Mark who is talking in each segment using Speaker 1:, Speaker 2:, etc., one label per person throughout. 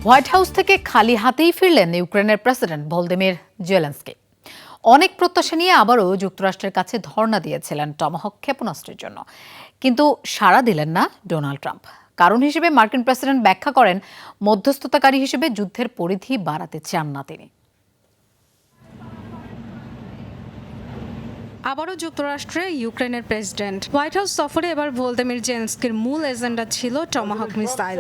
Speaker 1: White house থেকে খালি হাতেই ফিরলেন ইউক্রেনের প্রেসিডেন্ট ভলোদিমির জেলেনস্কি। অনেক প্রত্যাশা নিয়ে আবারও যুক্তরাষ্ট্রের কাছে ধর্ণা দিয়েছিলেন টমাহক ক্ষেপণাস্ত্রের জন্য, কিন্তু সাড়া দিলেন না ডোনাল্ড ট্রাম্প। কারণ হিসেবে মার্কিন প্রেসিডেন্ট ব্যাখ্যা করেন, মধ্যস্থতাকারী হিসেবে যুদ্ধের পরিধি বাড়াতে চান না তিনি।
Speaker 2: আবারও যুক্তরাষ্ট্রে ইউক্রেনের প্রেসিডেন্ট। হোয়াইট হাউস সফরে এবার ভলোদিমির জেলেনস্কির মূল এজেন্ডা ছিল টমাহক মিসাইল।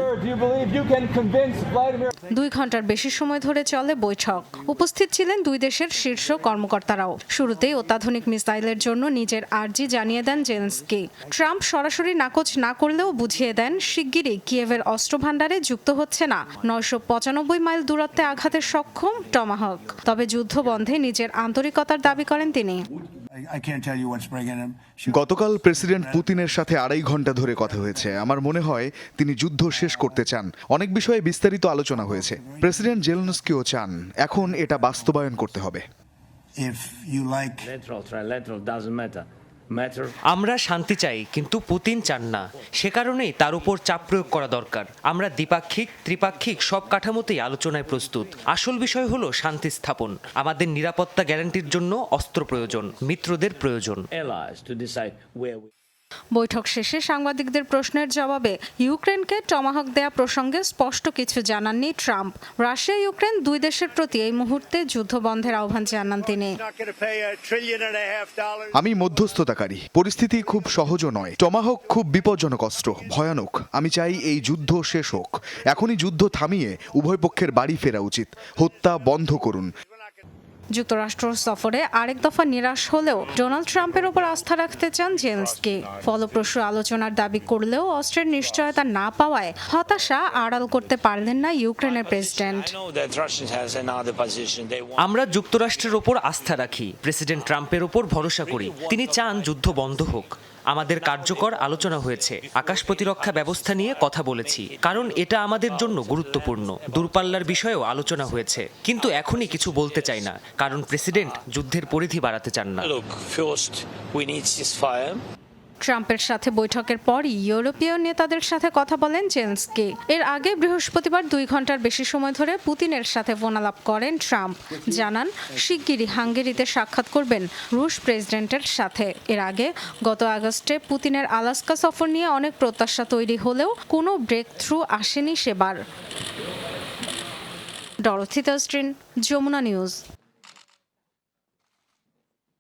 Speaker 2: 2 ঘন্টার বেশি সময় ধরে চলে বৈঠক। উপস্থিত ছিলেন দুই দেশের শীর্ষ কর্মকর্তারাও। শুরুতেই অত্যাধুনিক মিসাইলের জন্য নিজের আর্জি জানিয়ে দেন জেলেনস্কি। ট্রাম্প সরাসরি নাকচ না করলেও বুঝিয়ে দেন শিগগিরই কিয়েভের অস্ত্র ভান্ডারে যুক্ত হচ্ছে না 995 মাইল দূরত্বে আঘাতে সক্ষম টমাহক। তবে যুদ্ধ বন্ধে নিজের আন্তরিকতার দাবি করেন তিনি।
Speaker 3: গতকাল প্রেসিডেন্ট পুতিনের সাথে 2.5 ঘন্টা ধরে কথা হয়েছে। আমার মনে হয় তিনি যুদ্ধ শেষ করতে চান। অনেক বিষয়ে বিস্তারিত আলোচনা হয়েছে। প্রেসিডেন্ট জেলেনস্কিও চান, এখন এটা বাস্তবায়ন করতে হবে।
Speaker 4: আমরা শান্তি চাই, কিন্তু পুতিন চান না। সে কারণেই তার উপর চাপ প্রয়োগ করা দরকার। আমরা দ্বিপাক্ষিক ত্রিপাক্ষিক সব কাঠামোতেই আলোচনায় প্রস্তুত। আসল বিষয় হলো শান্তি স্থাপন। আমাদের নিরাপত্তা গ্যারান্টির জন্য অস্ত্র প্রয়োজন, মিত্রদের প্রয়োজন।
Speaker 2: বৈঠক শেষে সাংবাদিকদের প্রশ্নের জবাবে ইউক্রেনকে টমাহক দেয়া প্রসঙ্গে স্পষ্ট কিছু জানাননি ট্রাম্প। রাশিয়া ইউক্রেন দুই দেশের প্রতি এই মুহূর্তে যুদ্ধবন্ধের আহ্বান জানান তিনি।
Speaker 3: আমি মধ্যস্থতাকারী। পরিস্থিতি খুব সহজও নয়। টমাহক খুব বিপজ্জনক অস্ত্র, ভয়ানক। আমি চাই এই যুদ্ধ শেষ হোক। এখনই যুদ্ধ থামিয়ে উভয় পক্ষের বাড়ি ফেরা উচিত। হত্যা বন্ধ করুন।
Speaker 2: যুক্তরাষ্ট্র সফরে আরেক দফা নিরাশ হলেও ডোনাল্ড ট্রাম্পের ওপর আস্থা রাখতে চান জেলেনস্কি। ফলপ্রসূ আলোচনার দাবি করলেও অস্ত্রের নিশ্চয়তা না পাওয়ায় হতাশা আড়াল করতে পারলেন না ইউক্রেনের প্রেসিডেন্ট।
Speaker 4: আমরা যুক্তরাষ্ট্রের ওপর আস্থা রাখি, প্রেসিডেন্ট ট্রাম্পের ওপর ভরসা করি। তিনি চান যুদ্ধ বন্ধ হোক। আমাদের কার্যকর আলোচনা হয়েছে। আকাশ প্রতিরক্ষা ব্যবস্থা নিয়ে কথা বলেছি, কারণ এটা আমাদের জন্য গুরুত্বপূর্ণ। দূরপাল্লার বিষয়েও আলোচনা হয়েছে, কিন্তু এখনই কিছু বলতে চাই না, কারণ প্রেসিডেন্ট যুদ্ধের পরিধি বাড়াতে চান না।
Speaker 2: ট্রাম্পের সাথে বৈঠকের পরই ইউরোপীয় নেতাদের সাথে কথা বলেন জেলেনস্কি। এর আগে বৃহস্পতিবার 2 ঘন্টার বেশি সময় ধরে পুতিনের সাথে ফোনালাপ করেন ট্রাম্প। জানান শিগগিরই হাঙ্গেরিতে সাক্ষাৎ করবেন রুশ প্রেসিডেন্টের সাথে। এর আগে গত আগস্টে পুতিনের আলাস্কা সফর নিয়ে অনেক প্রত্যাশা তৈরি হলেও কোনো ব্রেক থ্রু আসেনি সেবার। Dorothy Thurston, Jamuna news.